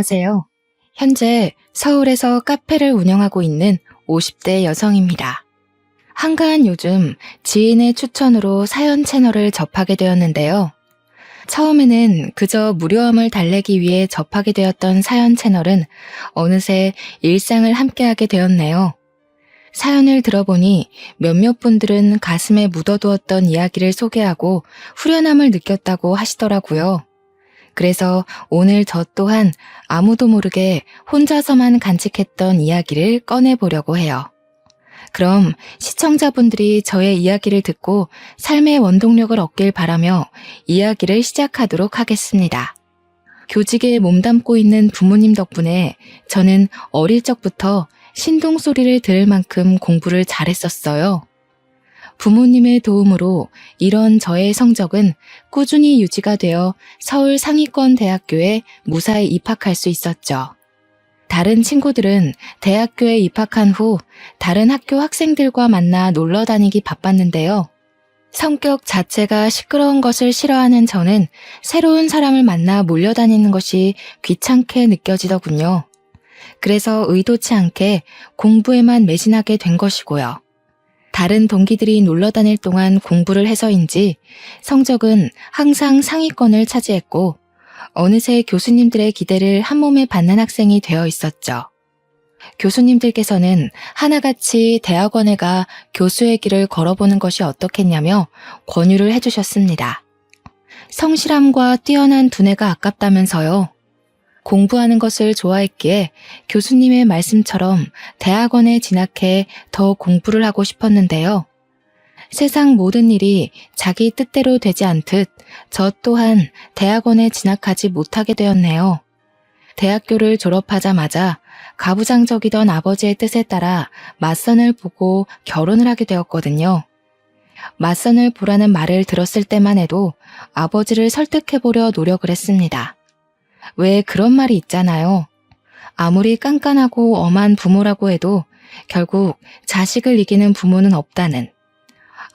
안녕하세요. 현재 서울에서 카페를 운영하고 있는 50대 여성입니다. 한가한 요즘 지인의 추천으로 사연 채널을 접하게 되었는데요. 처음에는 그저 무료함을 달래기 위해 접하게 되었던 사연 채널은 어느새 일상을 함께하게 되었네요. 사연을 들어보니 몇몇 분들은 가슴에 묻어두었던 이야기를 소개하고 후련함을 느꼈다고 하시더라고요. 그래서 오늘 저 또한 아무도 모르게 혼자서만 간직했던 이야기를 꺼내보려고 해요. 그럼 시청자분들이 저의 이야기를 듣고 삶의 원동력을 얻길 바라며 이야기를 시작하도록 하겠습니다. 교직에 몸담고 있는 부모님 덕분에 저는 어릴 적부터 신동 소리를 들을 만큼 공부를 잘했었어요. 부모님의 도움으로 이런 저의 성적은 꾸준히 유지가 되어 서울 상위권 대학교에 무사히 입학할 수 있었죠. 다른 친구들은 대학교에 입학한 후 다른 학교 학생들과 만나 놀러 다니기 바빴는데요. 성격 자체가 시끄러운 것을 싫어하는 저는 새로운 사람을 만나 몰려다니는 것이 귀찮게 느껴지더군요. 그래서 의도치 않게 공부에만 매진하게 된 것이고요. 다른 동기들이 놀러 다닐 동안 공부를 해서인지 성적은 항상 상위권을 차지했고 어느새 교수님들의 기대를 한몸에 받는 학생이 되어 있었죠. 교수님들께서는 하나같이 대학원에 가 교수의 길을 걸어보는 것이 어떻겠냐며 권유를 해주셨습니다. 성실함과 뛰어난 두뇌가 아깝다면서요. 공부하는 것을 좋아했기에 교수님의 말씀처럼 대학원에 진학해 더 공부를 하고 싶었는데요. 세상 모든 일이 자기 뜻대로 되지 않듯 저 또한 대학원에 진학하지 못하게 되었네요. 대학교를 졸업하자마자 가부장적이던 아버지의 뜻에 따라 맞선을 보고 결혼을 하게 되었거든요. 맞선을 보라는 말을 들었을 때만 해도 아버지를 설득해보려 노력을 했습니다. 왜 그런 말이 있잖아요. 아무리 깐깐하고 엄한 부모라고 해도 결국 자식을 이기는 부모는 없다는.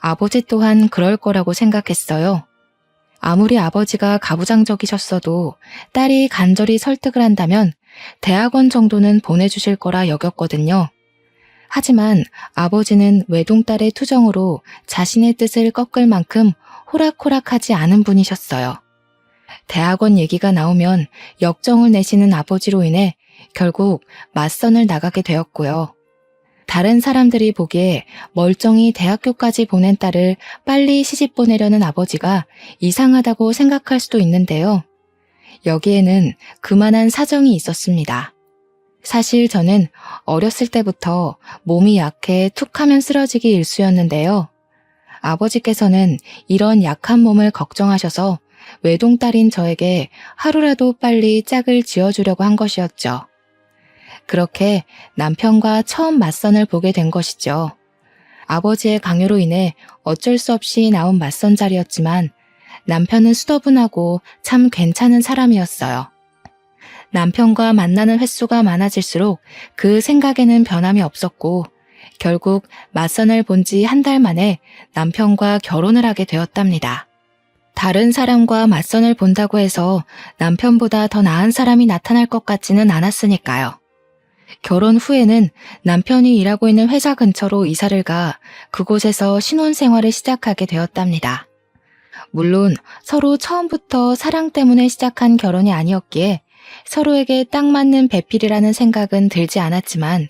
아버지 또한 그럴 거라고 생각했어요. 아무리 아버지가 가부장적이셨어도 딸이 간절히 설득을 한다면 대학원 정도는 보내주실 거라 여겼거든요. 하지만 아버지는 외동딸의 투정으로 자신의 뜻을 꺾을 만큼 호락호락하지 않은 분이셨어요. 대학원 얘기가 나오면 역정을 내시는 아버지로 인해 결국 맞선을 나가게 되었고요. 다른 사람들이 보기에 멀쩡히 대학교까지 보낸 딸을 빨리 시집 보내려는 아버지가 이상하다고 생각할 수도 있는데요. 여기에는 그만한 사정이 있었습니다. 사실 저는 어렸을 때부터 몸이 약해 툭하면 쓰러지기 일쑤였는데요. 아버지께서는 이런 약한 몸을 걱정하셔서 외동딸인 저에게 하루라도 빨리 짝을 지어주려고 한 것이었죠. 그렇게 남편과 처음 맞선을 보게 된 것이죠. 아버지의 강요로 인해 어쩔 수 없이 나온 맞선 자리였지만 남편은 수더분하고 참 괜찮은 사람이었어요. 남편과 만나는 횟수가 많아질수록 그 생각에는 변함이 없었고 결국 맞선을 본 지 한 달 만에 남편과 결혼을 하게 되었답니다. 다른 사람과 맞선을 본다고 해서 남편보다 더 나은 사람이 나타날 것 같지는 않았으니까요. 결혼 후에는 남편이 일하고 있는 회사 근처로 이사를 가 그곳에서 신혼생활을 시작하게 되었답니다. 물론 서로 처음부터 사랑 때문에 시작한 결혼이 아니었기에 서로에게 딱 맞는 배필이라는 생각은 들지 않았지만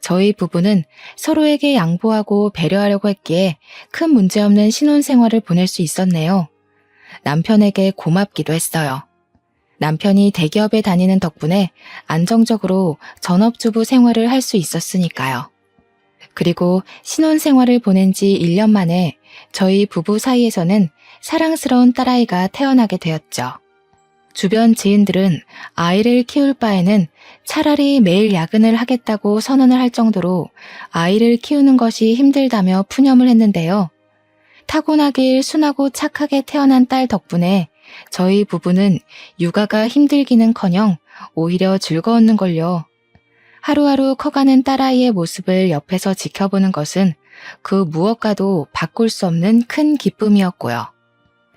저희 부부는 서로에게 양보하고 배려하려고 했기에 큰 문제없는 신혼생활을 보낼 수 있었네요. 남편에게 고맙기도 했어요. 남편이 대기업에 다니는 덕분에 안정적으로 전업주부 생활을 할 수 있었으니까요. 그리고 신혼생활을 보낸 지 1년 만에 저희 부부 사이에서는 사랑스러운 딸아이가 태어나게 되었죠. 주변 지인들은 아이를 키울 바에는 차라리 매일 야근을 하겠다고 선언을 할 정도로 아이를 키우는 것이 힘들다며 푸념을 했는데요. 타고나길 순하고 착하게 태어난 딸 덕분에 저희 부부는 육아가 힘들기는커녕 오히려 즐거웠는걸요. 하루하루 커가는 딸아이의 모습을 옆에서 지켜보는 것은 그 무엇과도 바꿀 수 없는 큰 기쁨이었고요.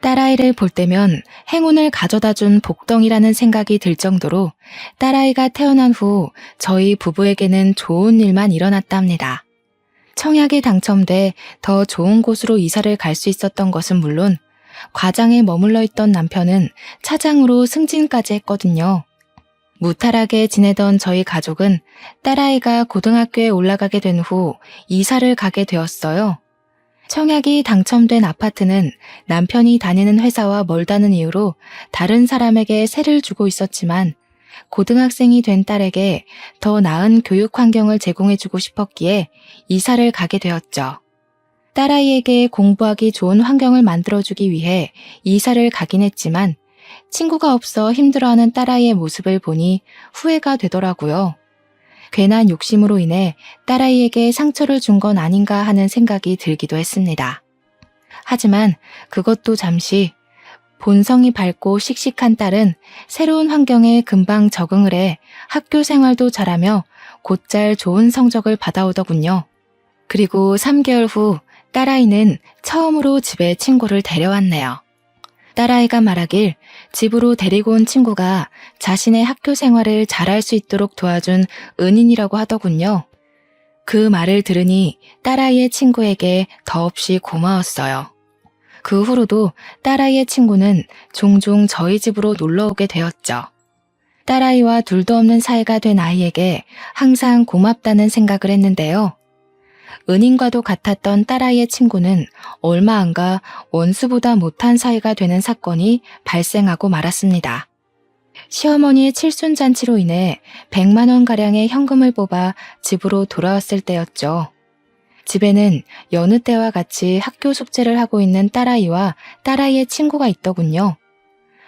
딸아이를 볼 때면 행운을 가져다 준 복덩이라는 생각이 들 정도로 딸아이가 태어난 후 저희 부부에게는 좋은 일만 일어났답니다. 청약에 당첨돼 더 좋은 곳으로 이사를 갈 수 있었던 것은 물론 과장에 머물러 있던 남편은 차장으로 승진까지 했거든요. 무탈하게 지내던 저희 가족은 딸아이가 고등학교에 올라가게 된 후 이사를 가게 되었어요. 청약이 당첨된 아파트는 남편이 다니는 회사와 멀다는 이유로 다른 사람에게 세를 주고 있었지만 고등학생이 된 딸에게 더 나은 교육 환경을 제공해주고 싶었기에 이사를 가게 되었죠. 딸아이에게 공부하기 좋은 환경을 만들어주기 위해 이사를 가긴 했지만 친구가 없어 힘들어하는 딸아이의 모습을 보니 후회가 되더라고요. 괜한 욕심으로 인해 딸아이에게 상처를 준 건 아닌가 하는 생각이 들기도 했습니다. 하지만 그것도 잠시 본성이 밝고 씩씩한 딸은 새로운 환경에 금방 적응을 해 학교 생활도 잘하며 곧잘 좋은 성적을 받아오더군요. 그리고 3개월 후 딸아이는 처음으로 집에 친구를 데려왔네요. 딸아이가 말하길 집으로 데리고 온 친구가 자신의 학교 생활을 잘할 수 있도록 도와준 은인이라고 하더군요. 그 말을 들으니 딸아이의 친구에게 더없이 고마웠어요. 그 후로도 딸아이의 친구는 종종 저희 집으로 놀러 오게 되었죠. 딸아이와 둘도 없는 사이가 된 아이에게 항상 고맙다는 생각을 했는데요. 은인과도 같았던 딸아이의 친구는 얼마 안 가 원수보다 못한 사이가 되는 사건이 발생하고 말았습니다. 시어머니의 칠순잔치로 인해 100만 원가량의 현금을 뽑아 집으로 돌아왔을 때였죠. 집에는 여느 때와 같이 학교 숙제를 하고 있는 딸아이와 딸아이의 친구가 있더군요.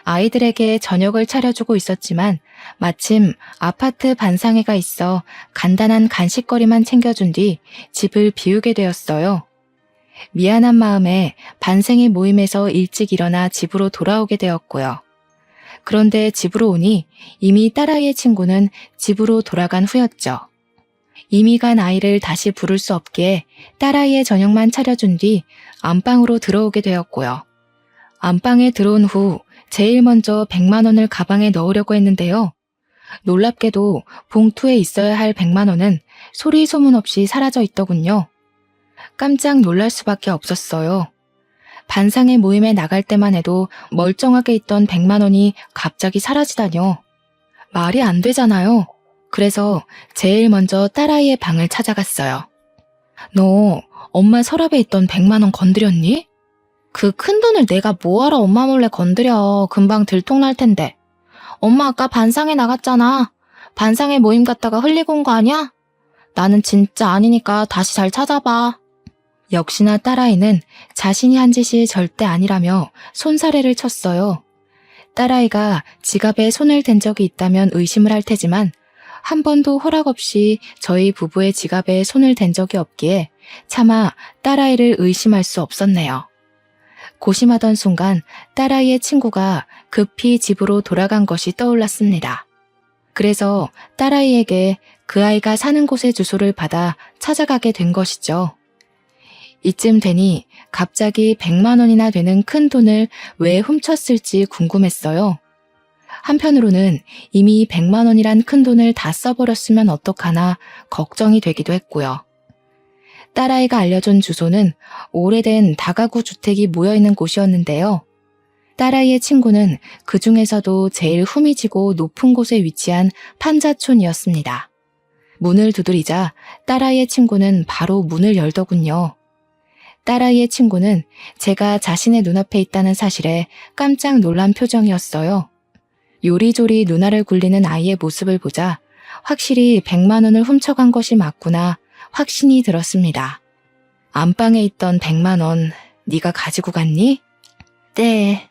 아이들에게 저녁을 차려주고 있었지만 마침 아파트 반상회가 있어 간단한 간식거리만 챙겨준 뒤 집을 비우게 되었어요. 미안한 마음에 반생회 모임에서 일찍 일어나 집으로 돌아오게 되었고요. 그런데 집으로 오니 이미 딸아이의 친구는 집으로 돌아간 후였죠. 이미 간 아이를 다시 부를 수 없기에 딸아이의 저녁만 차려준 뒤 안방으로 들어오게 되었고요. 안방에 들어온 후 제일 먼저 100만 원을 가방에 넣으려고 했는데요. 놀랍게도 봉투에 있어야 할 100만 원은 소리 소문 없이 사라져 있더군요. 깜짝 놀랄 수밖에 없었어요. 반상회 모임에 나갈 때만 해도 멀쩡하게 있던 100만 원이 갑자기 사라지다뇨. 말이 안 되잖아요. 그래서 제일 먼저 딸아이의 방을 찾아갔어요. 너 엄마 서랍에 있던 100만 원 건드렸니? 그 큰돈을 내가 뭐하러 엄마 몰래 건드려. 금방 들통날 텐데. 엄마 아까 반상회 나갔잖아. 반상회 모임 갔다가 흘리고 온 거 아니야? 나는 진짜 아니니까 다시 잘 찾아봐. 역시나 딸아이는 자신이 한 짓이 절대 아니라며 손사래를 쳤어요. 딸아이가 지갑에 손을 댄 적이 있다면 의심을 할 테지만 한 번도 허락 없이 저희 부부의 지갑에 손을 댄 적이 없기에 차마 딸아이를 의심할 수 없었네요. 고심하던 순간 딸아이의 친구가 급히 집으로 돌아간 것이 떠올랐습니다. 그래서 딸아이에게 그 아이가 사는 곳의 주소를 받아 찾아가게 된 것이죠. 이쯤 되니 갑자기 100만 원이나 되는 큰 돈을 왜 훔쳤을지 궁금했어요. 한편으로는 이미 100만 원이란 큰 돈을 다 써버렸으면 어떡하나 걱정이 되기도 했고요. 딸아이가 알려준 주소는 오래된 다가구 주택이 모여있는 곳이었는데요. 딸아이의 친구는 그 중에서도 제일 후미지고 높은 곳에 위치한 판자촌이었습니다. 문을 두드리자 딸아이의 친구는 바로 문을 열더군요. 딸아이의 친구는 제가 자신의 눈앞에 있다는 사실에 깜짝 놀란 표정이었어요. 요리조리 누나를 굴리는 아이의 모습을 보자 확실히 100만 원을 훔쳐간 것이 맞구나 확신이 들었습니다. 안방에 있던 100만 원 네가 가지고 갔니? 네.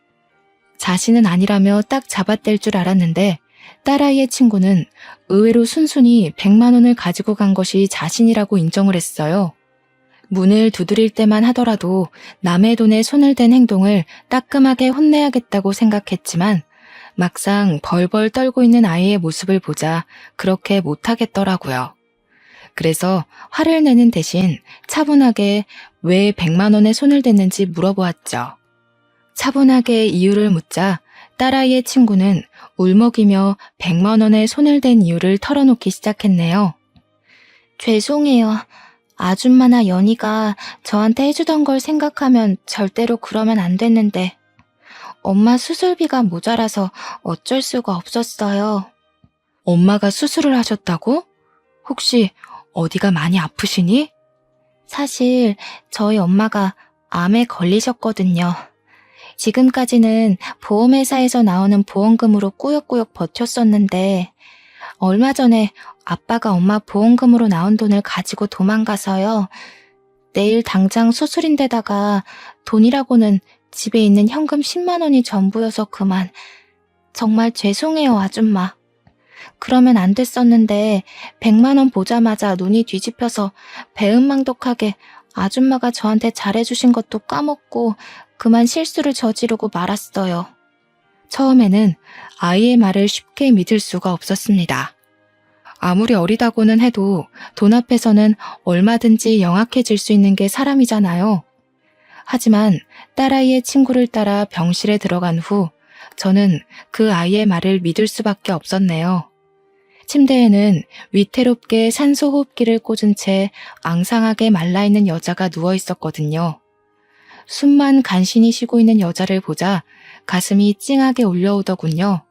자신은 아니라며 딱 잡아댈 줄 알았는데 딸아이의 친구는 의외로 순순히 100만 원을 가지고 간 것이 자신이라고 인정을 했어요. 문을 두드릴 때만 하더라도 남의 돈에 손을 댄 행동을 따끔하게 혼내야겠다고 생각했지만 막상 벌벌 떨고 있는 아이의 모습을 보자 그렇게 못하겠더라고요. 그래서 화를 내는 대신 차분하게 왜 100만 원에 손을 댔는지 물어보았죠. 차분하게 이유를 묻자 딸아이의 친구는 울먹이며 100만 원에 손을 댄 이유를 털어놓기 시작했네요. 죄송해요. 아줌마나 연희가 저한테 해주던 걸 생각하면 절대로 그러면 안 됐는데 엄마 수술비가 모자라서 어쩔 수가 없었어요. 엄마가 수술을 하셨다고? 혹시 어디가 많이 아프시니? 사실 저희 엄마가 암에 걸리셨거든요. 지금까지는 보험회사에서 나오는 보험금으로 꾸역꾸역 버텼었는데 얼마 전에 아빠가 엄마 보험금으로 나온 돈을 가지고 도망가서요. 내일 당장 수술인데다가 돈이라고는 집에 있는 현금 10만 원이 전부여서 그만. 정말 죄송해요, 아줌마. 그러면 안 됐었는데 100만 원 보자마자 눈이 뒤집혀서 배은망덕하게 아줌마가 저한테 잘해주신 것도 까먹고 그만 실수를 저지르고 말았어요. 처음에는 아이의 말을 쉽게 믿을 수가 없었습니다. 아무리 어리다고는 해도 돈 앞에서는 얼마든지 영악해질 수 있는 게 사람이잖아요. 하지만 딸아이의 친구를 따라 병실에 들어간 후 저는 그 아이의 말을 믿을 수밖에 없었네요. 침대에는 위태롭게 산소 호흡기를 꽂은 채 앙상하게 말라있는 여자가 누워 있었거든요. 숨만 간신히 쉬고 있는 여자를 보자 가슴이 찡하게 울려오더군요.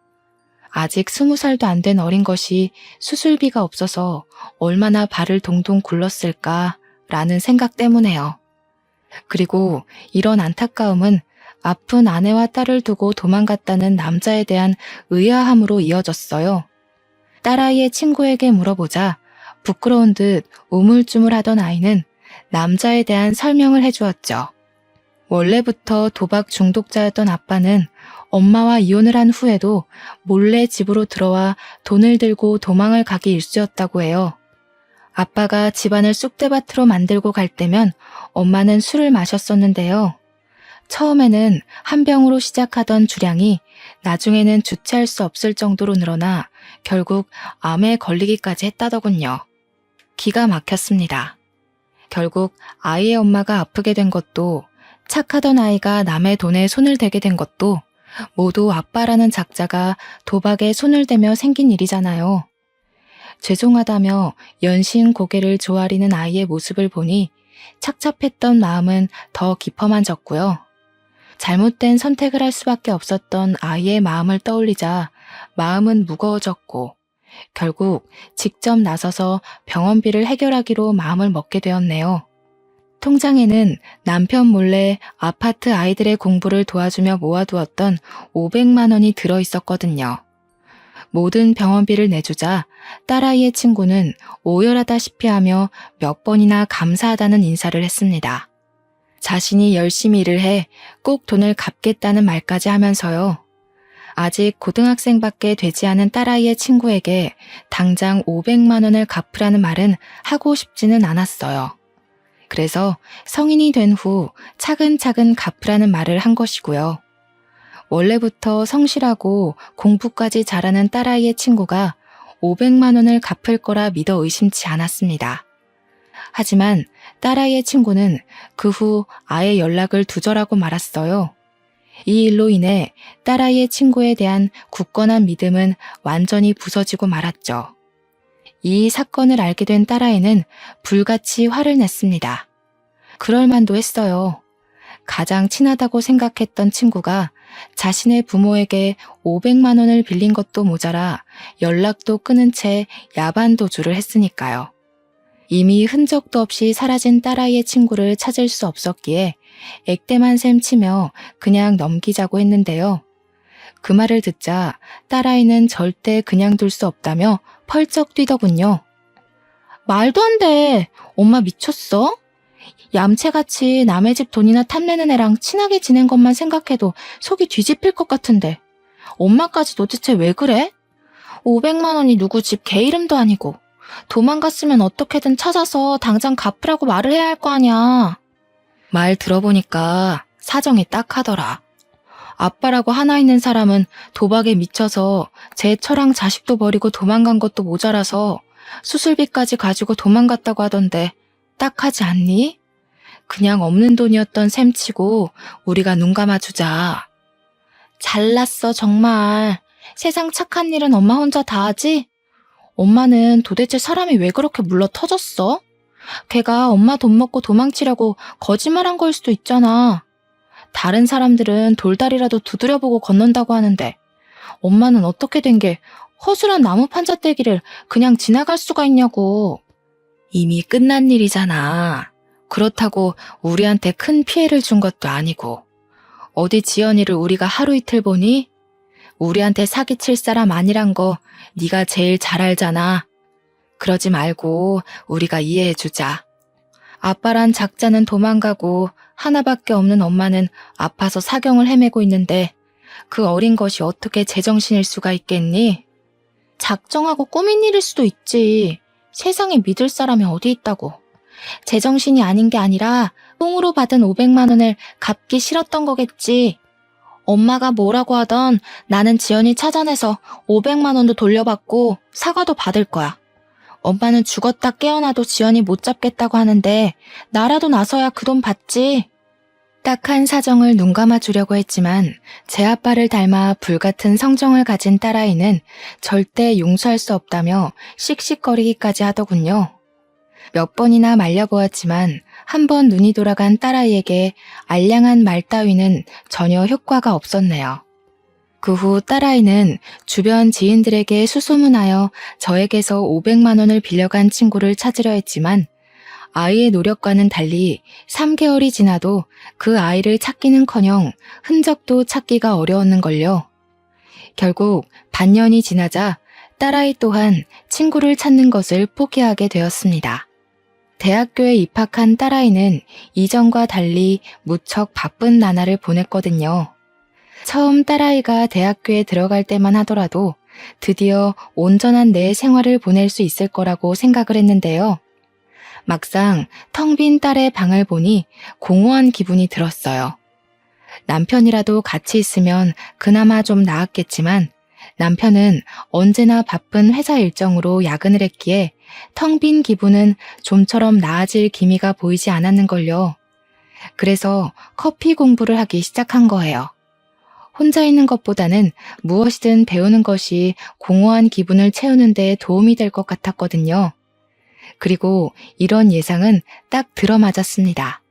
아직 20살도 안 된 어린 것이 수술비가 없어서 얼마나 발을 동동 굴렀을까라는 생각 때문에요. 그리고 이런 안타까움은 아픈 아내와 딸을 두고 도망갔다는 남자에 대한 의아함으로 이어졌어요. 딸아이의 친구에게 물어보자 부끄러운 듯 우물쭈물하던 아이는 남자에 대한 설명을 해주었죠. 원래부터 도박 중독자였던 아빠는 엄마와 이혼을 한 후에도 몰래 집으로 들어와 돈을 들고 도망을 가기 일쑤였다고 해요. 아빠가 집안을 쑥대밭으로 만들고 갈 때면 엄마는 술을 마셨었는데요. 처음에는 한 병으로 시작하던 주량이 나중에는 주체할 수 없을 정도로 늘어나 결국 암에 걸리기까지 했다더군요. 기가 막혔습니다. 결국 아이의 엄마가 아프게 된 것도 착하던 아이가 남의 돈에 손을 대게 된 것도 모두 아빠라는 작자가 도박에 손을 대며 생긴 일이잖아요. 죄송하다며 연신 고개를 조아리는 아이의 모습을 보니 착잡했던 마음은 더 깊어만 졌고요. 잘못된 선택을 할 수밖에 없었던 아이의 마음을 떠올리자 마음은 무거워졌고 결국 직접 나서서 병원비를 해결하기로 마음을 먹게 되었네요. 통장에는 남편 몰래 아파트 아이들의 공부를 도와주며 모아두었던 500만 원이 들어있었거든요. 모든 병원비를 내주자 딸아이의 친구는 오열하다시피 하며 몇 번이나 감사하다는 인사를 했습니다. 자신이 열심히 일을 해 꼭 돈을 갚겠다는 말까지 하면서요. 아직 고등학생밖에 되지 않은 딸아이의 친구에게 당장 500만 원을 갚으라는 말은 하고 싶지는 않았어요. 그래서 성인이 된 후 차근차근 갚으라는 말을 한 것이고요. 원래부터 성실하고 공부까지 잘하는 딸아이의 친구가 500만 원을 갚을 거라 믿어 의심치 않았습니다. 하지만 딸아이의 친구는 그 후 아예 연락을 두절하고 말았어요. 이 일로 인해 딸아이의 친구에 대한 굳건한 믿음은 완전히 부서지고 말았죠. 이 사건을 알게 된 딸아이는 불같이 화를 냈습니다. 그럴 만도 했어요. 가장 친하다고 생각했던 친구가 자신의 부모에게 500만 원을 빌린 것도 모자라 연락도 끊은 채 야반 도주를 했으니까요. 이미 흔적도 없이 사라진 딸아이의 친구를 찾을 수 없었기에 액땜한 셈 치며 그냥 넘기자고 했는데요. 그 말을 듣자 딸아이는 절대 그냥 둘 수 없다며 펄쩍 뛰더군요. 말도 안 돼. 엄마 미쳤어? 얌체같이 남의 집 돈이나 탐내는 애랑 친하게 지낸 것만 생각해도 속이 뒤집힐 것 같은데 엄마까지 도대체 왜 그래? 500만 원이 누구 집 개 이름도 아니고 도망갔으면 어떻게든 찾아서 당장 갚으라고 말을 해야 할 거 아니야. 말 들어보니까 사정이 딱하더라. 아빠라고 하나 있는 사람은 도박에 미쳐서 제 처랑 자식도 버리고 도망간 것도 모자라서 수술비까지 가지고 도망갔다고 하던데 딱하지 않니? 그냥 없는 돈이었던 셈치고 우리가 눈 감아주자. 잘났어, 정말. 세상 착한 일은 엄마 혼자 다 하지? 엄마는 도대체 사람이 왜 그렇게 물러 터졌어? 걔가 엄마 돈 먹고 도망치려고 거짓말한 걸 수도 있잖아. 다른 사람들은 돌다리라도 두드려보고 건넌다고 하는데 엄마는 어떻게 된 게 허술한 나무 판자떼기를 그냥 지나갈 수가 있냐고. 이미 끝난 일이잖아. 그렇다고 우리한테 큰 피해를 준 것도 아니고. 어디 지연이를 우리가 하루 이틀 보니? 우리한테 사기칠 사람 아니란 거 네가 제일 잘 알잖아. 그러지 말고 우리가 이해해주자. 아빠란 작자는 도망가고 하나밖에 없는 엄마는 아파서 사경을 헤매고 있는데 그 어린 것이 어떻게 제정신일 수가 있겠니? 작정하고 꾸민 일일 수도 있지. 세상에 믿을 사람이 어디 있다고. 제정신이 아닌 게 아니라 뽕으로 받은 500만 원을 갚기 싫었던 거겠지. 엄마가 뭐라고 하던 나는 지연이 찾아내서 500만 원도 돌려받고 사과도 받을 거야. 엄마는 죽었다 깨어나도 지연이 못 잡겠다고 하는데 나라도 나서야 그 돈 받지. 딱한 사정을 눈감아 주려고 했지만 제 아빠를 닮아 불같은 성정을 가진 딸아이는 절대 용서할 수 없다며 씩씩거리기까지 하더군요. 몇 번이나 말려보았지만 한 번 눈이 돌아간 딸아이에게 알량한 말 따위는 전혀 효과가 없었네요. 그 후 딸아이는 주변 지인들에게 수소문하여 저에게서 500만 원을 빌려간 친구를 찾으려 했지만 아이의 노력과는 달리 3개월이 지나도 그 아이를 찾기는커녕 흔적도 찾기가 어려웠는걸요. 결국 반년이 지나자 딸아이 또한 친구를 찾는 것을 포기하게 되었습니다. 대학교에 입학한 딸아이는 이전과 달리 무척 바쁜 나날을 보냈거든요. 처음 딸아이가 대학교에 들어갈 때만 하더라도 드디어 온전한 내 생활을 보낼 수 있을 거라고 생각을 했는데요. 막상 텅 빈 딸의 방을 보니 공허한 기분이 들었어요. 남편이라도 같이 있으면 그나마 좀 나았겠지만 남편은 언제나 바쁜 회사 일정으로 야근을 했기에 텅 빈 기분은 좀처럼 나아질 기미가 보이지 않았는걸요. 그래서 커피 공부를 하기 시작한 거예요. 혼자 있는 것보다는 무엇이든 배우는 것이 공허한 기분을 채우는 데 도움이 될 것 같았거든요. 그리고 이런 예상은 딱 들어맞았습니다.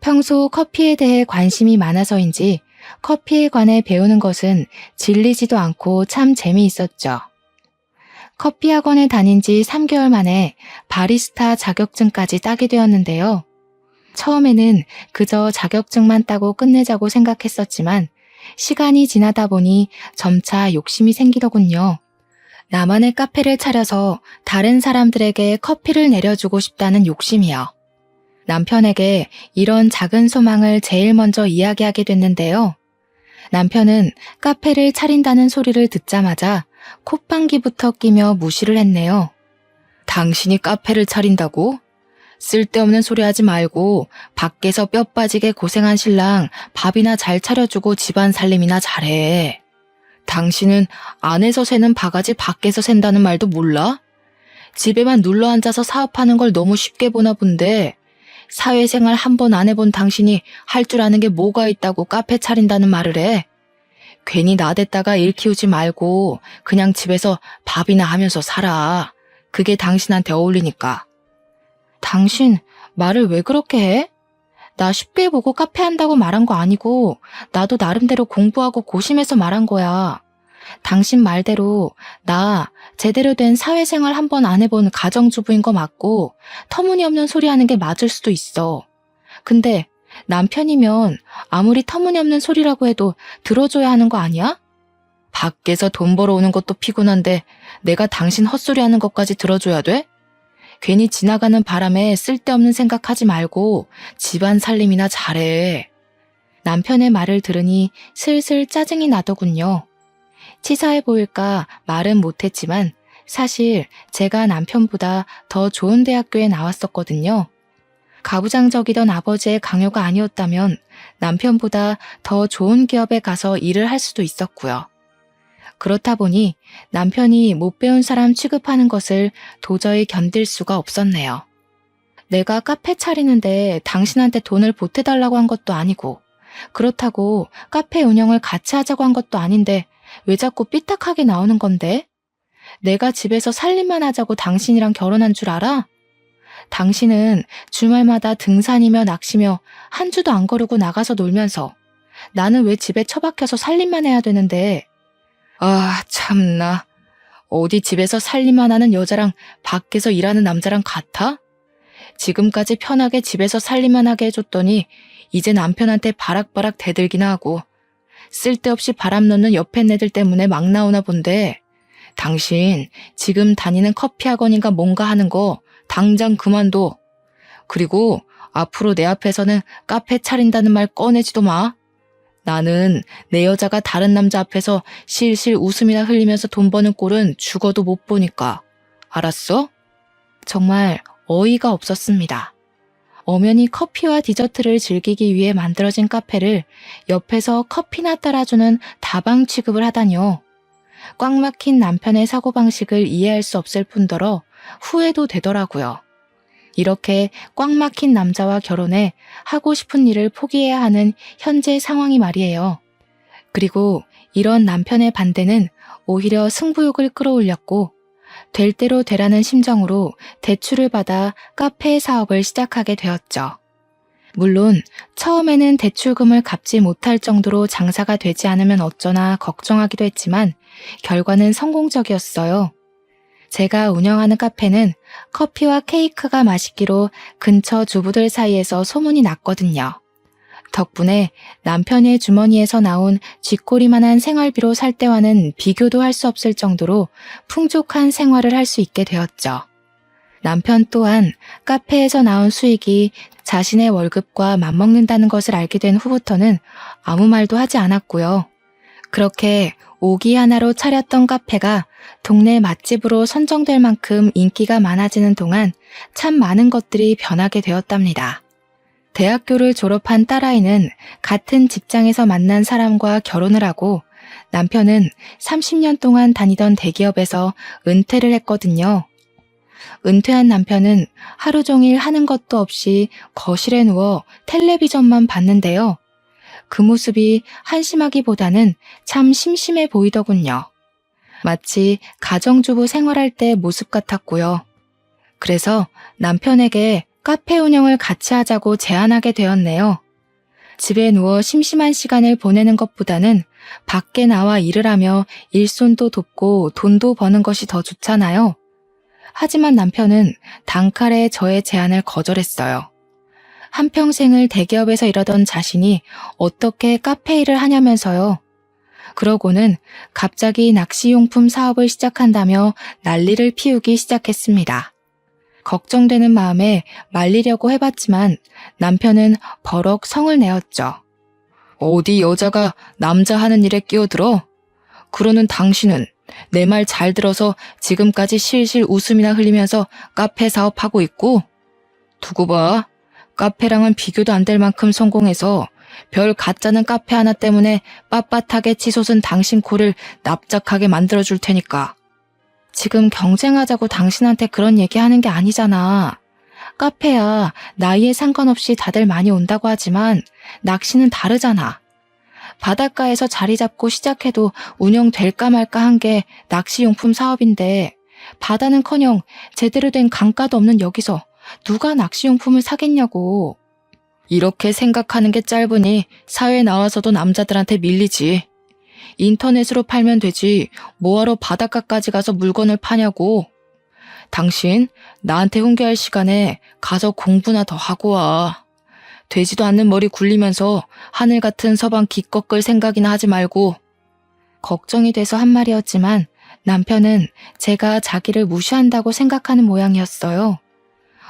평소 커피에 대해 관심이 많아서인지 커피에 관해 배우는 것은 질리지도 않고 참 재미있었죠. 커피 학원에 다닌 지 3개월 만에 바리스타 자격증까지 따게 되었는데요. 처음에는 그저 자격증만 따고 끝내자고 생각했었지만 시간이 지나다 보니 점차 욕심이 생기더군요. 나만의 카페를 차려서 다른 사람들에게 커피를 내려주고 싶다는 욕심이요. 남편에게 이런 작은 소망을 제일 먼저 이야기하게 됐는데요. 남편은 카페를 차린다는 소리를 듣자마자 콧방귀부터 끼며 무시를 했네요. 당신이 카페를 차린다고? 쓸데없는 소리 하지 말고 밖에서 뼈 빠지게 고생한 신랑 밥이나 잘 차려주고 집안 살림이나 잘해. 당신은 안에서 새는 바가지 밖에서 샌다는 말도 몰라? 집에만 눌러앉아서 사업하는 걸 너무 쉽게 보나 본데 사회생활 한 번 안 해본 당신이 할 줄 아는 게 뭐가 있다고 카페 차린다는 말을 해? 괜히 나댔다가 일 키우지 말고 그냥 집에서 밥이나 하면서 살아. 그게 당신한테 어울리니까. 당신 말을 왜 그렇게 해? 나 쉽게 보고 카페 한다고 말한 거 아니고 나도 나름대로 공부하고 고심해서 말한 거야. 당신 말대로 나 제대로 된 사회생활 한 번 안 해본 가정주부인 거 맞고 터무니없는 소리 하는 게 맞을 수도 있어. 근데 남편이면 아무리 터무니없는 소리라고 해도 들어줘야 하는 거 아니야? 밖에서 돈 벌어오는 것도 피곤한데 내가 당신 헛소리 하는 것까지 들어줘야 돼? 괜히 지나가는 바람에 쓸데없는 생각하지 말고 집안 살림이나 잘해. 남편의 말을 들으니 슬슬 짜증이 나더군요. 치사해 보일까 말은 못했지만 사실 제가 남편보다 더 좋은 대학교에 나왔었거든요. 가부장적이던 아버지의 강요가 아니었다면 남편보다 더 좋은 기업에 가서 일을 할 수도 있었고요. 그렇다 보니 남편이 못 배운 사람 취급하는 것을 도저히 견딜 수가 없었네요. 내가 카페 차리는데 당신한테 돈을 보태달라고 한 것도 아니고, 그렇다고 카페 운영을 같이 하자고 한 것도 아닌데 왜 자꾸 삐딱하게 나오는 건데? 내가 집에서 살림만 하자고 당신이랑 결혼한 줄 알아? 당신은 주말마다 등산이며 낚시며 한 주도 안 거르고 나가서 놀면서 나는 왜 집에 처박혀서 살림만 해야 되는데? 아, 참나. 어디 집에서 살림만 하는 여자랑 밖에서 일하는 남자랑 같아? 지금까지 편하게 집에서 살림만 하게 해줬더니 이제 남편한테 바락바락 대들기나 하고 쓸데없이 바람 넣는 옆에 애들 때문에 막 나오나 본데 당신 지금 다니는 커피 학원인가 뭔가 하는 거 당장 그만둬. 그리고 앞으로 내 앞에서는 카페 차린다는 말 꺼내지도 마. 나는 내 여자가 다른 남자 앞에서 실실 웃음이나 흘리면서 돈 버는 꼴은 죽어도 못 보니까. 알았어? 정말 어이가 없었습니다. 엄연히 커피와 디저트를 즐기기 위해 만들어진 카페를 옆에서 커피나 따라주는 다방 취급을 하다니요. 꽉 막힌 남편의 사고방식을 이해할 수 없을 뿐더러 후회도 되더라고요. 이렇게 꽉 막힌 남자와 결혼해 하고 싶은 일을 포기해야 하는 현재 상황이 말이에요. 그리고 이런 남편의 반대는 오히려 승부욕을 끌어올렸고 될 대로 되라는 심정으로 대출을 받아 카페 사업을 시작하게 되었죠. 물론 처음에는 대출금을 갚지 못할 정도로 장사가 되지 않으면 어쩌나 걱정하기도 했지만 결과는 성공적이었어요. 제가 운영하는 카페는 커피와 케이크가 맛있기로 근처 주부들 사이에서 소문이 났거든요. 덕분에 남편의 주머니에서 나온 쥐꼬리만한 생활비로 살 때와는 비교도 할 수 없을 정도로 풍족한 생활을 할 수 있게 되었죠. 남편 또한 카페에서 나온 수익이 자신의 월급과 맞먹는다는 것을 알게 된 후부터는 아무 말도 하지 않았고요. 그렇게 오기 하나로 차렸던 카페가 동네 맛집으로 선정될 만큼 인기가 많아지는 동안 참 많은 것들이 변하게 되었답니다. 대학교를 졸업한 딸아이는 같은 직장에서 만난 사람과 결혼을 하고 남편은 30년 동안 다니던 대기업에서 은퇴를 했거든요. 은퇴한 남편은 하루 종일 하는 것도 없이 거실에 누워 텔레비전만 봤는데요. 그 모습이 한심하기보다는 참 심심해 보이더군요. 마치 가정주부 생활할 때 모습 같았고요. 그래서 남편에게 카페 운영을 같이 하자고 제안하게 되었네요. 집에 누워 심심한 시간을 보내는 것보다는 밖에 나와 일을 하며 일손도 돕고 돈도 버는 것이 더 좋잖아요. 하지만 남편은 단칼에 저의 제안을 거절했어요. 한평생을 대기업에서 일하던 자신이 어떻게 카페 일을 하냐면서요. 그러고는 갑자기 낚시용품 사업을 시작한다며 난리를 피우기 시작했습니다. 걱정되는 마음에 말리려고 해봤지만 남편은 버럭 성을 내었죠. 어디 여자가 남자 하는 일에 끼어들어? 그러는 당신은 내 말 잘 들어서 지금까지 실실 웃음이나 흘리면서 카페 사업하고 있고? 두고 봐. 카페랑은 비교도 안 될 만큼 성공해서 별 가짜는 카페 하나 때문에 빳빳하게 치솟은 당신 코를 납작하게 만들어줄 테니까. 지금 경쟁하자고 당신한테 그런 얘기하는 게 아니잖아. 카페야 나이에 상관없이 다들 많이 온다고 하지만 낚시는 다르잖아. 바닷가에서 자리 잡고 시작해도 운영될까 말까 한 게 낚시용품 사업인데 바다는커녕 제대로 된 강가도 없는 여기서 누가 낚시용품을 사겠냐고. 이렇게 생각하는 게 짧으니 사회에 나와서도 남자들한테 밀리지. 인터넷으로 팔면 되지 뭐하러 바닷가까지 가서 물건을 파냐고. 당신 나한테 훈계할 시간에 가서 공부나 더 하고 와. 되지도 않는 머리 굴리면서 하늘 같은 서방 기껏 끌 생각이나 하지 말고. 걱정이 돼서 한 말이었지만 남편은 제가 자기를 무시한다고 생각하는 모양이었어요.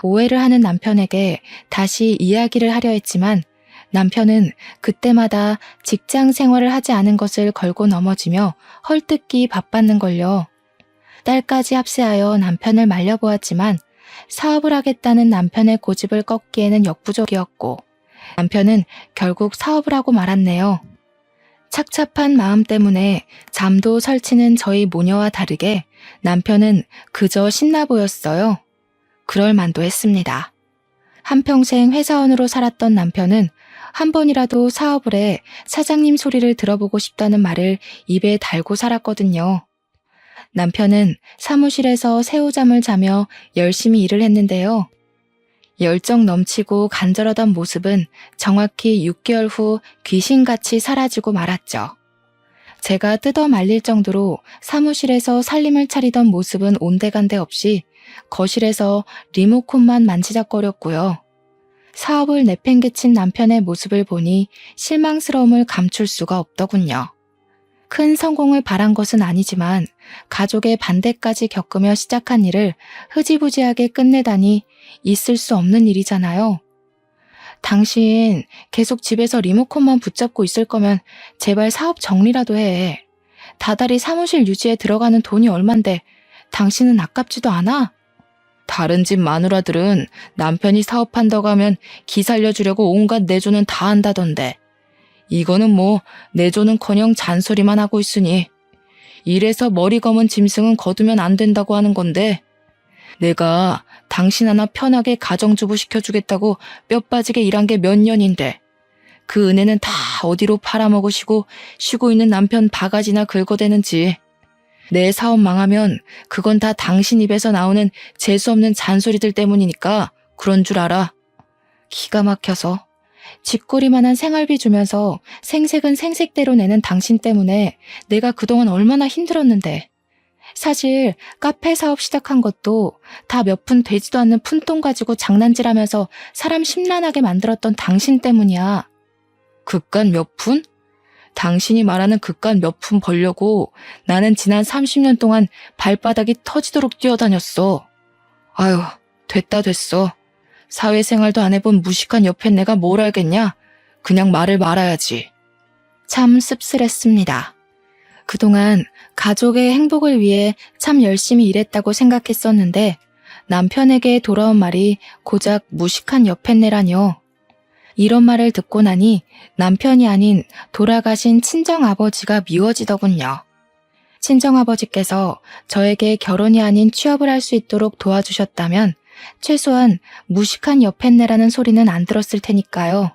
오해를 하는 남편에게 다시 이야기를 하려 했지만 남편은 그때마다 직장 생활을 하지 않은 것을 걸고 넘어지며 헐뜯기 바빴는걸요. 딸까지 합세하여 남편을 말려보았지만 사업을 하겠다는 남편의 고집을 꺾기에는 역부족이었고 남편은 결국 사업을 하고 말았네요. 착잡한 마음 때문에 잠도 설치는 저희 모녀와 다르게 남편은 그저 신나 보였어요. 그럴 만도 했습니다. 한평생 회사원으로 살았던 남편은 한 번이라도 사업을 해 사장님 소리를 들어보고 싶다는 말을 입에 달고 살았거든요. 남편은 사무실에서 새우잠을 자며 열심히 일을 했는데요. 열정 넘치고 간절하던 모습은 정확히 6개월 후 귀신같이 사라지고 말았죠. 제가 뜯어 말릴 정도로 사무실에서 살림을 차리던 모습은 온데간데 없이 거실에서 리모컨만 만지작거렸고요. 사업을 내팽개친 남편의 모습을 보니 실망스러움을 감출 수가 없더군요. 큰 성공을 바란 것은 아니지만 가족의 반대까지 겪으며 시작한 일을 흐지부지하게 끝내다니 있을 수 없는 일이잖아요. 당신 계속 집에서 리모컨만 붙잡고 있을 거면 제발 사업 정리라도 해. 다달이 사무실 유지에 들어가는 돈이 얼만데 당신은 아깝지도 않아? 다른 집 마누라들은 남편이 사업한다고 하면 기 살려주려고 온갖 내조는 다 한다던데. 이거는 뭐 내조는커녕 잔소리만 하고 있으니 이래서 머리 검은 짐승은 거두면 안 된다고 하는 건데 내가 당신 하나 편하게 가정주부 시켜주겠다고 뼈 빠지게 일한 게 몇 년인데 그 은혜는 다 어디로 팔아먹으시고 쉬고 있는 남편 바가지나 긁어대는지. 내 사업 망하면 그건 다 당신 입에서 나오는 재수없는 잔소리들 때문이니까 그런 줄 알아. 기가 막혀서 쥐꼬리만한 생활비 주면서 생색은 생색대로 내는 당신 때문에 내가 그동안 얼마나 힘들었는데. 사실 카페 사업 시작한 것도 다 몇 푼 되지도 않는 푼돈 가지고 장난질하면서 사람 심란하게 만들었던 당신 때문이야. 그깟 몇 푼? 당신이 말하는 그깟 몇 푼 벌려고 나는 지난 30년 동안 발바닥이 터지도록 뛰어다녔어. 아유, 됐어. 사회생활도 안 해본 무식한 옆에 내가 뭘 알겠냐? 그냥 말을 말아야지. 참 씁쓸했습니다. 그동안 가족의 행복을 위해 참 열심히 일했다고 생각했었는데 남편에게 돌아온 말이 고작 무식한 옆했네라뇨. 이런 말을 듣고 나니 남편이 아닌 돌아가신 친정아버지가 미워지더군요. 친정아버지께서 저에게 결혼이 아닌 취업을 할 수 있도록 도와주셨다면 최소한 무식한 옆했네라는 소리는 안 들었을 테니까요.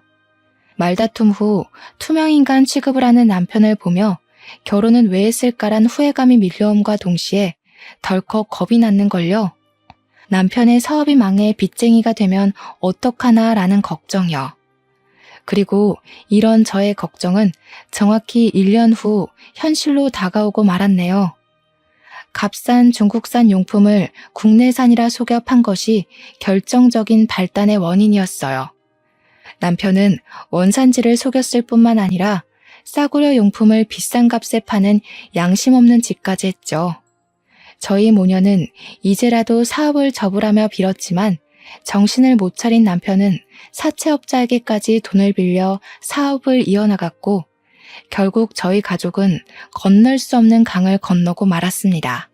말다툼 후 투명인간 취급을 하는 남편을 보며 결혼은 왜 했을까란 후회감이 밀려옴과 동시에 덜컥 겁이 났는걸요. 남편의 사업이 망해 빚쟁이가 되면 어떡하나라는 걱정이요. 그리고 이런 저의 걱정은 정확히 1년 후 현실로 다가오고 말았네요. 값싼 중국산 용품을 국내산이라 속여 판 것이 결정적인 발단의 원인이었어요. 남편은 원산지를 속였을 뿐만 아니라 싸구려 용품을 비싼 값에 파는 양심 없는 짓까지 했죠. 저희 모녀는 이제라도 사업을 접으라며 빌었지만 정신을 못 차린 남편은 사채업자에게까지 돈을 빌려 사업을 이어나갔고 결국 저희 가족은 건널 수 없는 강을 건너고 말았습니다.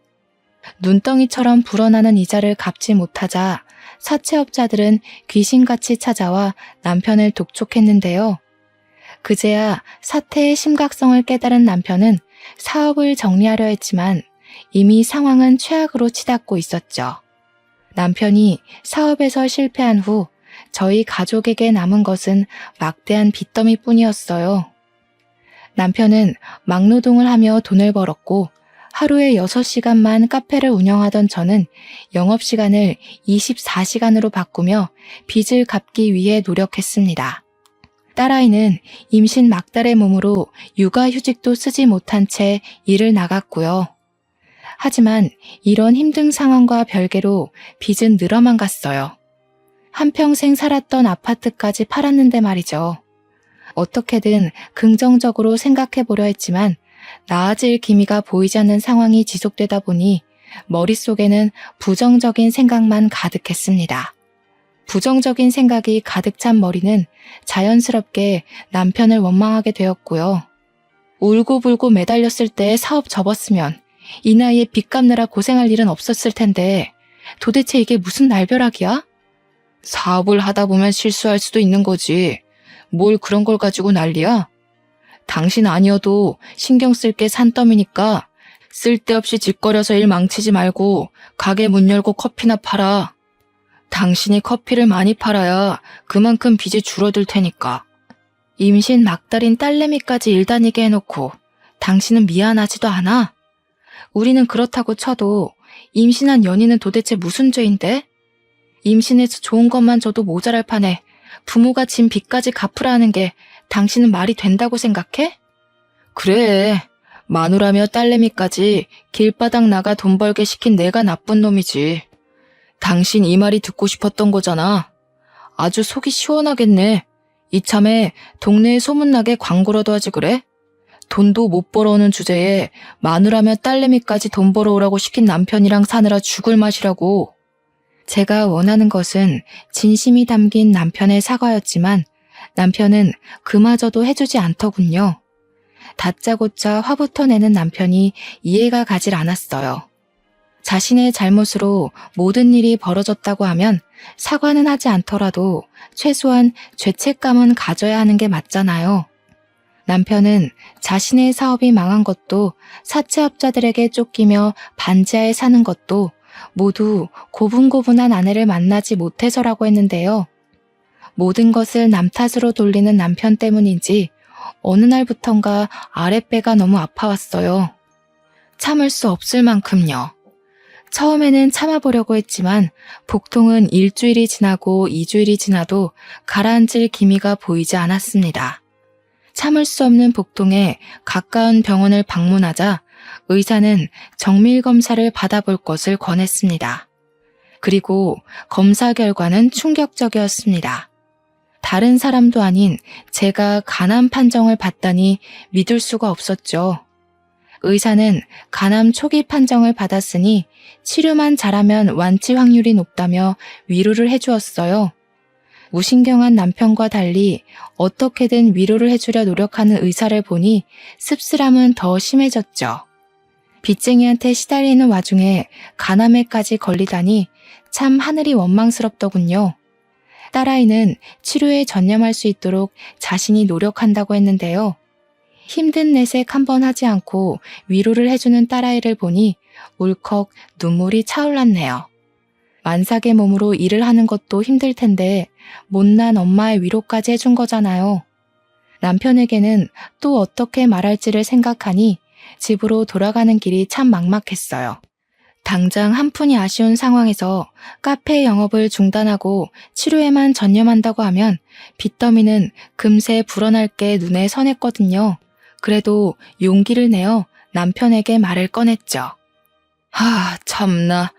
눈덩이처럼 불어나는 이자를 갚지 못하자 사채업자들은 귀신같이 찾아와 남편을 독촉했는데요. 그제야 사태의 심각성을 깨달은 남편은 사업을 정리하려 했지만 이미 상황은 최악으로 치닫고 있었죠. 남편이 사업에서 실패한 후 저희 가족에게 남은 것은 막대한 빚더미뿐이었어요. 남편은 막노동을 하며 돈을 벌었고 하루에 6시간만 카페를 운영하던 저는 영업시간을 24시간으로 바꾸며 빚을 갚기 위해 노력했습니다. 딸아이는 임신 막달의 몸으로 육아휴직도 쓰지 못한 채 일을 나갔고요. 하지만 이런 힘든 상황과 별개로 빚은 늘어만 갔어요. 한평생 살았던 아파트까지 팔았는데 말이죠. 어떻게든 긍정적으로 생각해 보려 했지만 나아질 기미가 보이지 않는 상황이 지속되다 보니 머릿속에는 부정적인 생각만 가득했습니다. 부정적인 생각이 가득 찬 머리는 자연스럽게 남편을 원망하게 되었고요. 울고불고 매달렸을 때 사업 접었으면 이 나이에 빚 갚느라 고생할 일은 없었을 텐데 도대체 이게 무슨 날벼락이야? 사업을 하다 보면 실수할 수도 있는 거지. 뭘 그런 걸 가지고 난리야? 당신 아니어도 신경 쓸 게 산더미니까 쓸데없이 짓거려서 일 망치지 말고 가게 문 열고 커피나 팔아. 당신이 커피를 많이 팔아야 그만큼 빚이 줄어들 테니까. 임신 막달인 딸내미까지 일 다니게 해놓고 당신은 미안하지도 않아? 우리는 그렇다고 쳐도 임신한 연인은 도대체 무슨 죄인데? 임신해서 좋은 것만 줘도 모자랄 판에 부모가 진 빚까지 갚으라 하는 게 당신은 말이 된다고 생각해? 그래, 마누라며 딸내미까지 길바닥 나가 돈 벌게 시킨 내가 나쁜 놈이지. 당신 이 말이 듣고 싶었던 거잖아. 아주 속이 시원하겠네. 이참에 동네에 소문나게 광고라도 하지 그래? 돈도 못 벌어오는 주제에 마누라며 딸내미까지 돈 벌어오라고 시킨 남편이랑 사느라 죽을 맛이라고. 제가 원하는 것은 진심이 담긴 남편의 사과였지만 남편은 그마저도 해주지 않더군요. 다짜고짜 화부터 내는 남편이 이해가 가질 않았어요. 자신의 잘못으로 모든 일이 벌어졌다고 하면 사과는 하지 않더라도 최소한 죄책감은 가져야 하는 게 맞잖아요. 남편은 자신의 사업이 망한 것도 사채업자들에게 쫓기며 반지하에 사는 것도 모두 고분고분한 아내를 만나지 못해서라고 했는데요. 모든 것을 남 탓으로 돌리는 남편 때문인지 어느 날부턴가 아랫배가 너무 아파왔어요. 참을 수 없을 만큼요. 처음에는 참아보려고 했지만 복통은 일주일이 지나고 2주일이 지나도 가라앉을 기미가 보이지 않았습니다. 참을 수 없는 복통에 가까운 병원을 방문하자 의사는 정밀검사를 받아볼 것을 권했습니다. 그리고 검사 결과는 충격적이었습니다. 다른 사람도 아닌 제가 간암 판정을 받다니 믿을 수가 없었죠. 의사는 간암 초기 판정을 받았으니 치료만 잘하면 완치 확률이 높다며 위로를 해주었어요. 무신경한 남편과 달리 어떻게든 위로를 해주려 노력하는 의사를 보니 씁쓸함은 더 심해졌죠. 빚쟁이한테 시달리는 와중에 간암에까지 걸리다니 참 하늘이 원망스럽더군요. 딸아이는 치료에 전념할 수 있도록 자신이 노력한다고 했는데요. 힘든 내색 한번 하지 않고 위로를 해주는 딸아이를 보니 울컥 눈물이 차올랐네요. 만삭의 몸으로 일을 하는 것도 힘들 텐데 못난 엄마의 위로까지 해준 거잖아요. 남편에게는 또 어떻게 말할지를 생각하니 집으로 돌아가는 길이 참 막막했어요. 당장 한 푼이 아쉬운 상황에서 카페 영업을 중단하고 치료에만 전념한다고 하면 빚더미는 금세 불어날 게 눈에 선했거든요. 그래도 용기를 내어 남편에게 말을 꺼냈죠. 참나.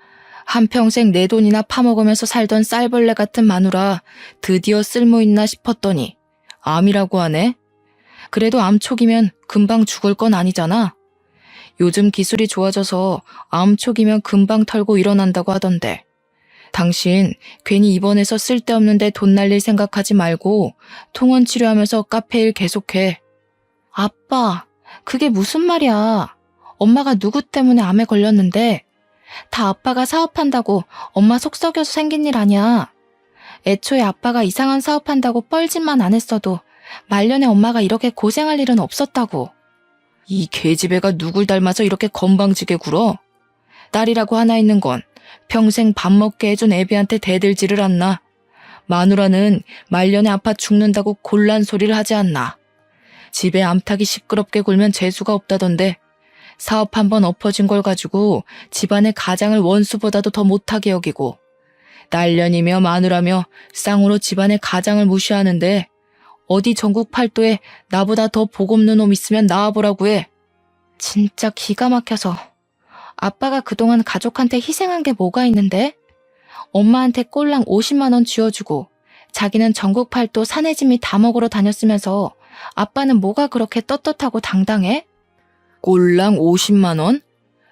한평생 내 돈이나 파먹으면서 살던 쌀벌레 같은 마누라 드디어 쓸모있나 싶었더니 암이라고 하네. 그래도 암 초기면 금방 죽을 건 아니잖아. 요즘 기술이 좋아져서 암 초기면 금방 털고 일어난다고 하던데. 당신 괜히 입원해서 쓸데없는데 돈 날릴 생각하지 말고 통원 치료하면서 카페 일 계속해. 아빠, 그게 무슨 말이야. 엄마가 누구 때문에 암에 걸렸는데 다 아빠가 사업한다고 엄마 속 썩여서 생긴 일 아니야. 애초에 아빠가 이상한 사업한다고 뻘짓만 안 했어도 말년에 엄마가 이렇게 고생할 일은 없었다고. 이 계집애가 누굴 닮아서 이렇게 건방지게 굴어? 딸이라고 하나 있는 건 평생 밥 먹게 해준 애비한테 대들지를 않나. 마누라는 말년에 아파 죽는다고 곤란 소리를 하지 않나. 집에 암탉이 시끄럽게 굴면 재수가 없다던데 사업 한번 엎어진 걸 가지고 집안의 가장을 원수보다도 더 못하게 여기고 딸년이며 마누라며 쌍으로 집안의 가장을 무시하는데 어디 전국 팔도에 나보다 더 복없는 놈 있으면 나와보라고 해. 진짜 기가 막혀서. 아빠가 그동안 가족한테 희생한 게 뭐가 있는데? 엄마한테 꼴랑 50만 원 쥐어주고 자기는 전국 팔도 사내짐이 다 먹으러 다녔으면서 아빠는 뭐가 그렇게 떳떳하고 당당해? 꼴랑 50만 원?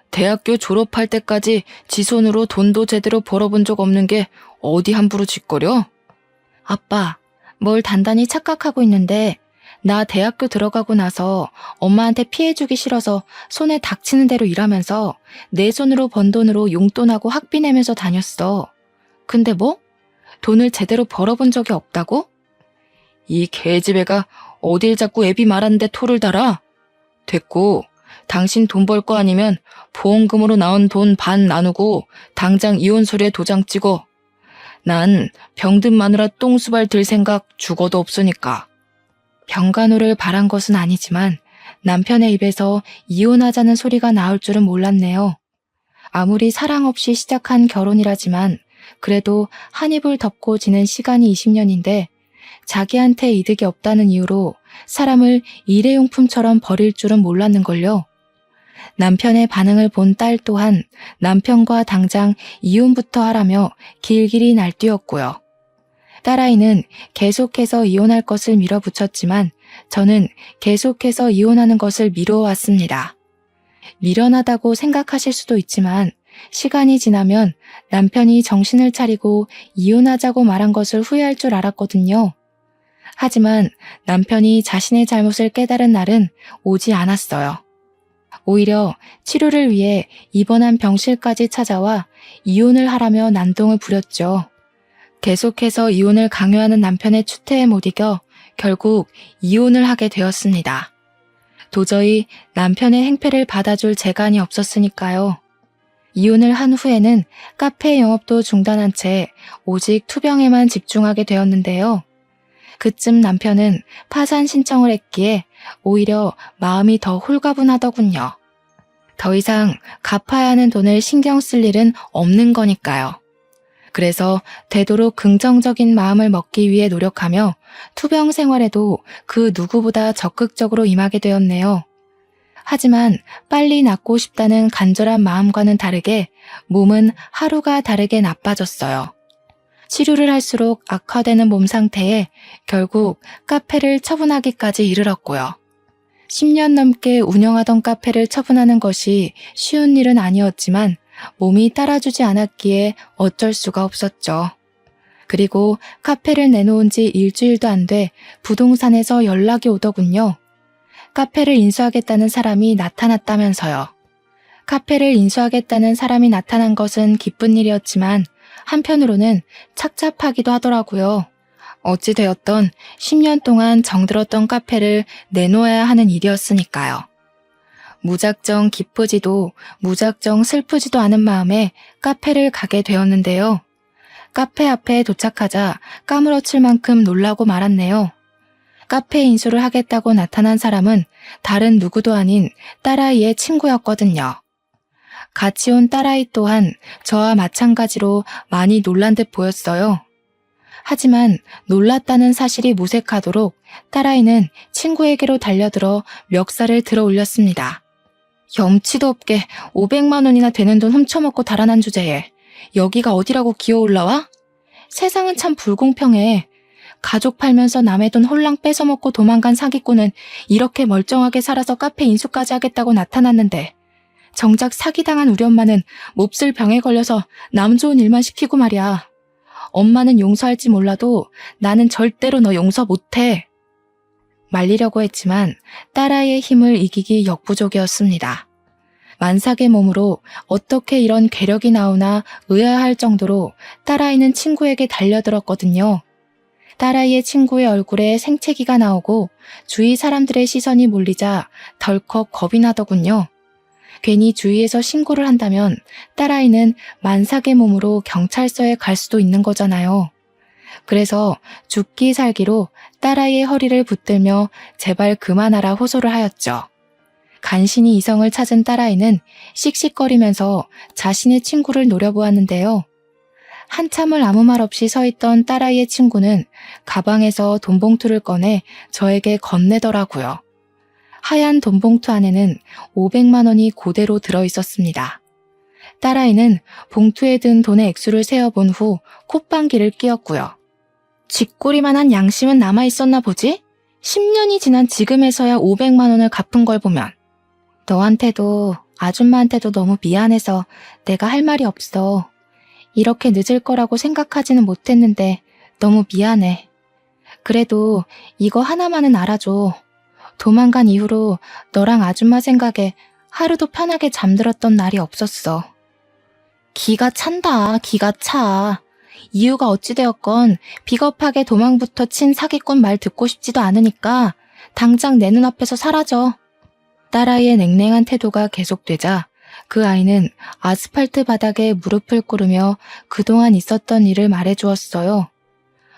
대학교 졸업할 때까지 지 손으로 돈도 제대로 벌어본 적 없는 게 어디 함부로 짓거려? 아빠, 뭘 단단히 착각하고 있는데 나 대학교 들어가고 나서 엄마한테 피해주기 싫어서 손에 닥치는 대로 일하면서 내 손으로 번 돈으로 용돈하고 학비 내면서 다녔어. 근데 뭐? 돈을 제대로 벌어본 적이 없다고? 이 개집애가 어딜 자꾸 애비 말하는데 토를 달아? 됐고, 당신 돈 벌 거 아니면 보험금으로 나온 돈 반 나누고 당장 이혼 서류에 도장 찍어. 난 병든 마누라 똥수발 들 생각 죽어도 없으니까. 병간호를 바란 것은 아니지만 남편의 입에서 이혼하자는 소리가 나올 줄은 몰랐네요. 아무리 사랑 없이 시작한 결혼이라지만 그래도 한 입을 덮고 지낸 시간이 20년인데 자기한테 이득이 없다는 이유로 사람을 일회용품처럼 버릴 줄은 몰랐는걸요. 남편의 반응을 본 딸 또한 남편과 당장 이혼부터 하라며 길길이 날뛰었고요. 딸아이는 계속해서 이혼할 것을 밀어붙였지만 저는 계속해서 이혼하는 것을 미루어왔습니다. 미련하다고 생각하실 수도 있지만 시간이 지나면 남편이 정신을 차리고 이혼하자고 말한 것을 후회할 줄 알았거든요. 하지만 남편이 자신의 잘못을 깨달은 날은 오지 않았어요. 오히려 치료를 위해 입원한 병실까지 찾아와 이혼을 하라며 난동을 부렸죠. 계속해서 이혼을 강요하는 남편의 추태에 못 이겨 결국 이혼을 하게 되었습니다. 도저히 남편의 행패를 받아줄 재간이 없었으니까요. 이혼을 한 후에는 카페 영업도 중단한 채 오직 투병에만 집중하게 되었는데요. 그쯤 남편은 파산 신청을 했기에 오히려 마음이 더 홀가분하더군요. 더 이상 갚아야 하는 돈을 신경 쓸 일은 없는 거니까요. 그래서 되도록 긍정적인 마음을 먹기 위해 노력하며 투병 생활에도 그 누구보다 적극적으로 임하게 되었네요. 하지만 빨리 낫고 싶다는 간절한 마음과는 다르게 몸은 하루가 다르게 나빠졌어요. 치료를 할수록 악화되는 몸 상태에 결국 카페를 처분하기까지 이르렀고요. 10년 넘게 운영하던 카페를 처분하는 것이 쉬운 일은 아니었지만 몸이 따라주지 않았기에 어쩔 수가 없었죠. 그리고 카페를 내놓은 지 일주일도 안 돼 부동산에서 연락이 오더군요. 카페를 인수하겠다는 사람이 나타났다면서요. 카페를 인수하겠다는 사람이 나타난 것은 기쁜 일이었지만 한편으로는 착잡하기도 하더라고요. 어찌되었던 10년 동안 정들었던 카페를 내놓아야 하는 일이었으니까요. 무작정 기쁘지도 무작정 슬프지도 않은 마음에 카페를 가게 되었는데요. 카페 앞에 도착하자 까무러칠 만큼 놀라고 말았네요. 카페 인수를 하겠다고 나타난 사람은 다른 누구도 아닌 딸아이의 친구였거든요. 같이 온 딸아이 또한 저와 마찬가지로 많이 놀란 듯 보였어요. 하지만 놀랐다는 사실이 무색하도록 딸아이는 친구에게로 달려들어 멱살을 들어 올렸습니다. 염치도 없게 500만 원이나 되는 돈 훔쳐먹고 달아난 주제에 여기가 어디라고 기어 올라와? 세상은 참 불공평해. 가족 팔면서 남의 돈 홀랑 뺏어먹고 도망간 사기꾼은 이렇게 멀쩡하게 살아서 카페 인수까지 하겠다고 나타났는데 정작 사기당한 우리 엄마는 몹쓸 병에 걸려서 남 좋은 일만 시키고 말이야. 엄마는 용서할지 몰라도 나는 절대로 너 용서 못해. 말리려고 했지만 딸아이의 힘을 이기기 역부족이었습니다. 만삭의 몸으로 어떻게 이런 괴력이 나오나 의아할 정도로 딸아이는 친구에게 달려들었거든요. 딸아이의 친구의 얼굴에 생채기가 나오고 주위 사람들의 시선이 몰리자 덜컥 겁이 나더군요. 괜히 주위에서 신고를 한다면 딸아이는 만삭의 몸으로 경찰서에 갈 수도 있는 거잖아요. 그래서 죽기 살기로 딸아이의 허리를 붙들며 제발 그만하라 호소를 하였죠. 간신히 이성을 찾은 딸아이는 씩씩거리면서 자신의 친구를 노려보았는데요. 한참을 아무 말 없이 서 있던 딸아이의 친구는 가방에서 돈봉투를 꺼내 저에게 건네더라고요. 하얀 돈봉투 안에는 500만 원이 그대로 들어있었습니다. 딸아이는 봉투에 든 돈의 액수를 세어본 후 콧방귀를 뀌었고요. 쥐꼬리만한 양심은 남아있었나 보지? 10년이 지난 지금에서야 500만 원을 갚은 걸 보면. 너한테도 아줌마한테도 너무 미안해서 내가 할 말이 없어. 이렇게 늦을 거라고 생각하지는 못했는데 너무 미안해. 그래도 이거 하나만은 알아줘. 도망간 이후로 너랑 아줌마 생각에 하루도 편하게 잠들었던 날이 없었어. 기가 찬다, 기가 차. 이유가 어찌되었건 비겁하게 도망부터 친 사기꾼 말 듣고 싶지도 않으니까 당장 내 눈앞에서 사라져. 딸아이의 냉랭한 태도가 계속되자 그 아이는 아스팔트 바닥에 무릎을 꿇으며 그동안 있었던 일을 말해주었어요.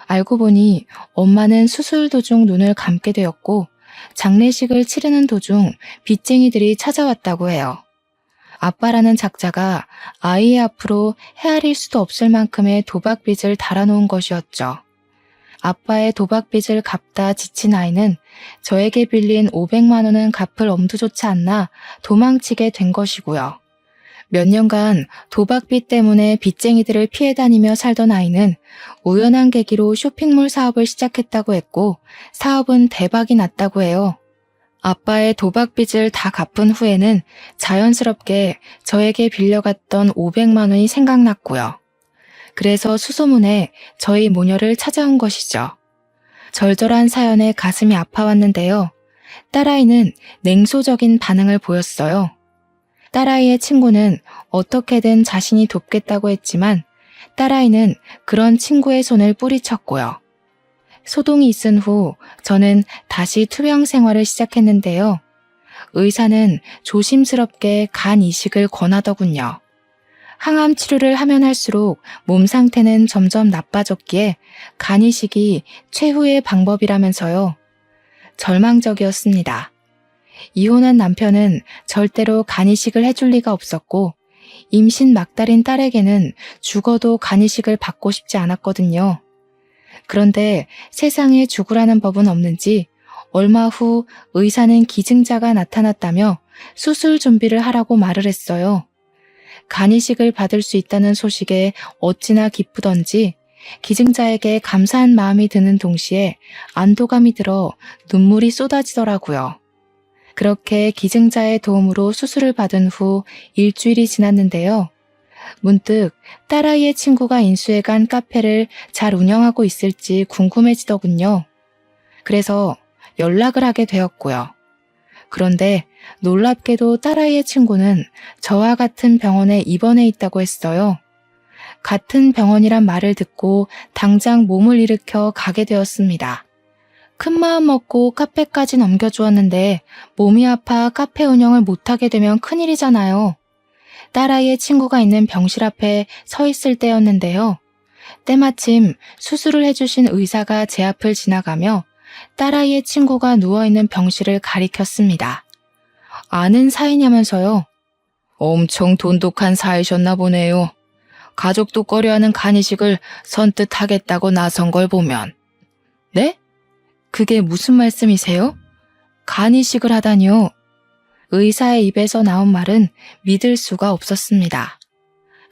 알고 보니 엄마는 수술 도중 눈을 감게 되었고 장례식을 치르는 도중 빚쟁이들이 찾아왔다고 해요. 아빠라는 작자가 아이의 앞으로 헤아릴 수도 없을 만큼의 도박빚을 달아놓은 것이었죠. 아빠의 도박빚을 갚다 지친 아이는 저에게 빌린 500만 원은 갚을 엄두조차 안 나 도망치게 된 것이고요. 몇 년간 도박빚 때문에 빚쟁이들을 피해 다니며 살던 아이는 우연한 계기로 쇼핑몰 사업을 시작했다고 했고 사업은 대박이 났다고 해요. 아빠의 도박빚을 다 갚은 후에는 자연스럽게 저에게 빌려갔던 500만 원이 생각났고요. 그래서 수소문에 저희 모녀를 찾아온 것이죠. 절절한 사연에 가슴이 아파왔는데요. 딸아이는 냉소적인 반응을 보였어요. 딸아이의 친구는 어떻게든 자신이 돕겠다고 했지만 딸아이는 그런 친구의 손을 뿌리쳤고요. 소동이 있은 후 저는 다시 투병 생활을 시작했는데요. 의사는 조심스럽게 간 이식을 권하더군요. 항암 치료를 하면 할수록 몸 상태는 점점 나빠졌기에 간 이식이 최후의 방법이라면서요. 절망적이었습니다. 이혼한 남편은 절대로 간 이식을 해줄 리가 없었고 임신 막달인 딸에게는 죽어도 간 이식을 받고 싶지 않았거든요. 그런데 세상에 죽으라는 법은 없는지 얼마 후 의사는 기증자가 나타났다며 수술 준비를 하라고 말을 했어요. 간 이식을 받을 수 있다는 소식에 어찌나 기쁘던지 기증자에게 감사한 마음이 드는 동시에 안도감이 들어 눈물이 쏟아지더라고요. 그렇게 기증자의 도움으로 수술을 받은 후 일주일이 지났는데요. 문득 딸아이의 친구가 인수해간 카페를 잘 운영하고 있을지 궁금해지더군요. 그래서 연락을 하게 되었고요. 그런데 놀랍게도 딸아이의 친구는 저와 같은 병원에 입원해 있다고 했어요. 같은 병원이란 말을 듣고 당장 몸을 일으켜 가게 되었습니다. 큰 마음 먹고 카페까지 넘겨주었는데 몸이 아파 카페 운영을 못하게 되면 큰일이잖아요. 딸아이의 친구가 있는 병실 앞에 서 있을 때였는데요. 때마침 수술을 해주신 의사가 제 앞을 지나가며 딸아이의 친구가 누워있는 병실을 가리켰습니다. 아는 사이냐면서요. 엄청 돈독한 사이셨나 보네요. 가족도 꺼려하는 간이식을 선뜻 하겠다고 나선 걸 보면. 네? 그게 무슨 말씀이세요? 간이식을 하다니요. 의사의 입에서 나온 말은 믿을 수가 없었습니다.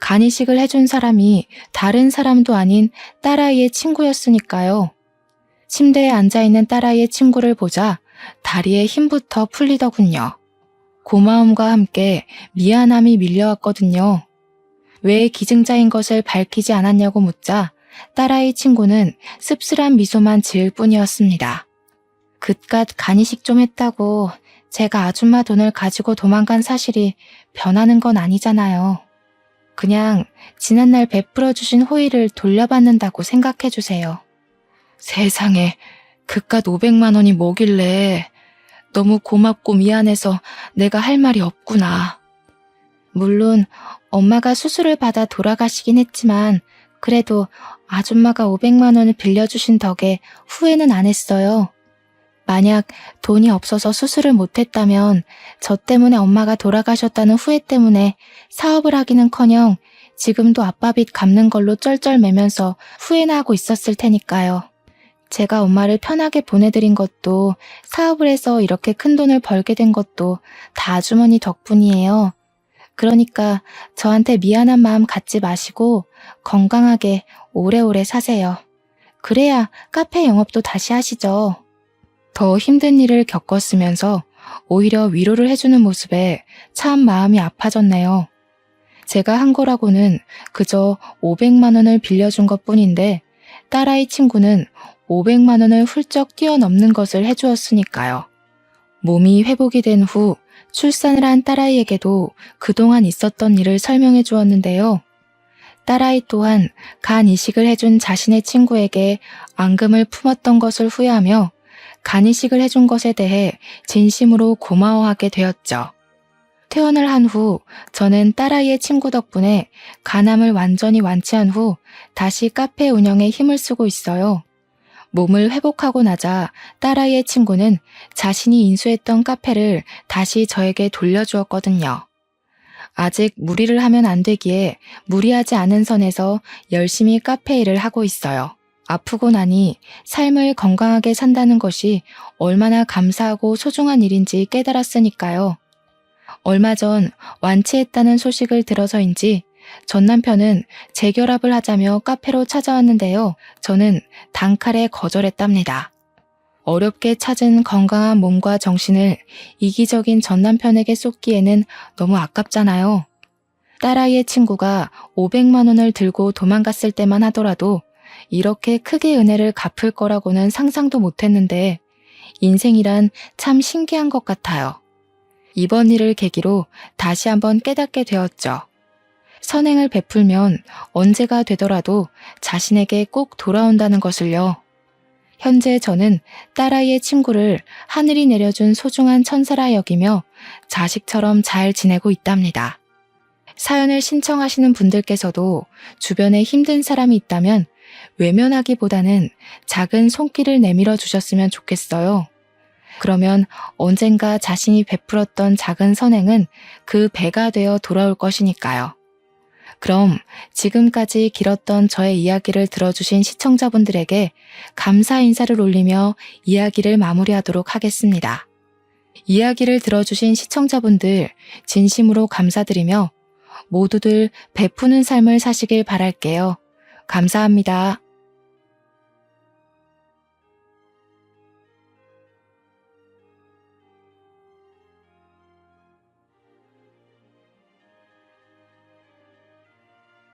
간이식을 해준 사람이 다른 사람도 아닌 딸아이의 친구였으니까요. 침대에 앉아있는 딸아이의 친구를 보자 다리에 힘부터 풀리더군요. 고마움과 함께 미안함이 밀려왔거든요. 왜 기증자인 것을 밝히지 않았냐고 묻자 딸아이 친구는 씁쓸한 미소만 지을 뿐이었습니다. 그깟 간이식 좀 했다고 제가 아줌마 돈을 가지고 도망간 사실이 변하는 건 아니잖아요. 그냥 지난날 베풀어주신 호의를 돌려받는다고 생각해주세요. 세상에 그깟 500만 원이 뭐길래. 너무 고맙고 미안해서 내가 할 말이 없구나. 물론 엄마가 수술을 받아 돌아가시긴 했지만 그래도 아줌마가 500만 원을 빌려주신 덕에 후회는 안 했어요. 만약 돈이 없어서 수술을 못했다면 저 때문에 엄마가 돌아가셨다는 후회 때문에 사업을 하기는커녕 지금도 아빠 빚 갚는 걸로 쩔쩔매면서 후회나 하고 있었을 테니까요. 제가 엄마를 편하게 보내드린 것도 사업을 해서 이렇게 큰 돈을 벌게 된 것도 다 아주머니 덕분이에요. 그러니까 저한테 미안한 마음 갖지 마시고 건강하게 오래오래 사세요. 그래야 카페 영업도 다시 하시죠. 더 힘든 일을 겪었으면서 오히려 위로를 해주는 모습에 참 마음이 아파졌네요. 제가 한 거라고는 그저 500만 원을 빌려준 것뿐인데 딸아이 친구는 500만 원을 훌쩍 뛰어넘는 것을 해주었으니까요. 몸이 회복이 된 후 출산을 한 딸아이에게도 그동안 있었던 일을 설명해 주었는데요. 딸아이 또한 간 이식을 해준 자신의 친구에게 앙금을 품었던 것을 후회하며 간 이식을 해준 것에 대해 진심으로 고마워하게 되었죠. 퇴원을 한 후 저는 딸아이의 친구 덕분에 간암을 완전히 완치한 후 다시 카페 운영에 힘을 쓰고 있어요. 몸을 회복하고 나자 딸아이의 친구는 자신이 인수했던 카페를 다시 저에게 돌려주었거든요. 아직 무리를 하면 안 되기에 무리하지 않은 선에서 열심히 카페 일을 하고 있어요. 아프고 나니 삶을 건강하게 산다는 것이 얼마나 감사하고 소중한 일인지 깨달았으니까요. 얼마 전 완치했다는 소식을 들어서인지 전 남편은 재결합을 하자며 카페로 찾아왔는데요. 저는 단칼에 거절했답니다. 어렵게 찾은 건강한 몸과 정신을 이기적인 전 남편에게 쏟기에는 너무 아깝잖아요. 딸아이의 친구가 500만 원을 들고 도망갔을 때만 하더라도 이렇게 크게 은혜를 갚을 거라고는 상상도 못했는데 인생이란 참 신기한 것 같아요. 이번 일을 계기로 다시 한번 깨닫게 되었죠. 선행을 베풀면 언제가 되더라도 자신에게 꼭 돌아온다는 것을요. 현재 저는 딸아이의 친구를 하늘이 내려준 소중한 천사라 여기며 자식처럼 잘 지내고 있답니다. 사연을 신청하시는 분들께서도 주변에 힘든 사람이 있다면 외면하기보다는 작은 손길을 내밀어 주셨으면 좋겠어요. 그러면 언젠가 자신이 베풀었던 작은 선행은 그 배가 되어 돌아올 것이니까요. 그럼 지금까지 길었던 저의 이야기를 들어주신 시청자분들에게 감사 인사를 올리며 이야기를 마무리하도록 하겠습니다. 이야기를 들어주신 시청자분들 진심으로 감사드리며 모두들 베푸는 삶을 사시길 바랄게요. 감사합니다.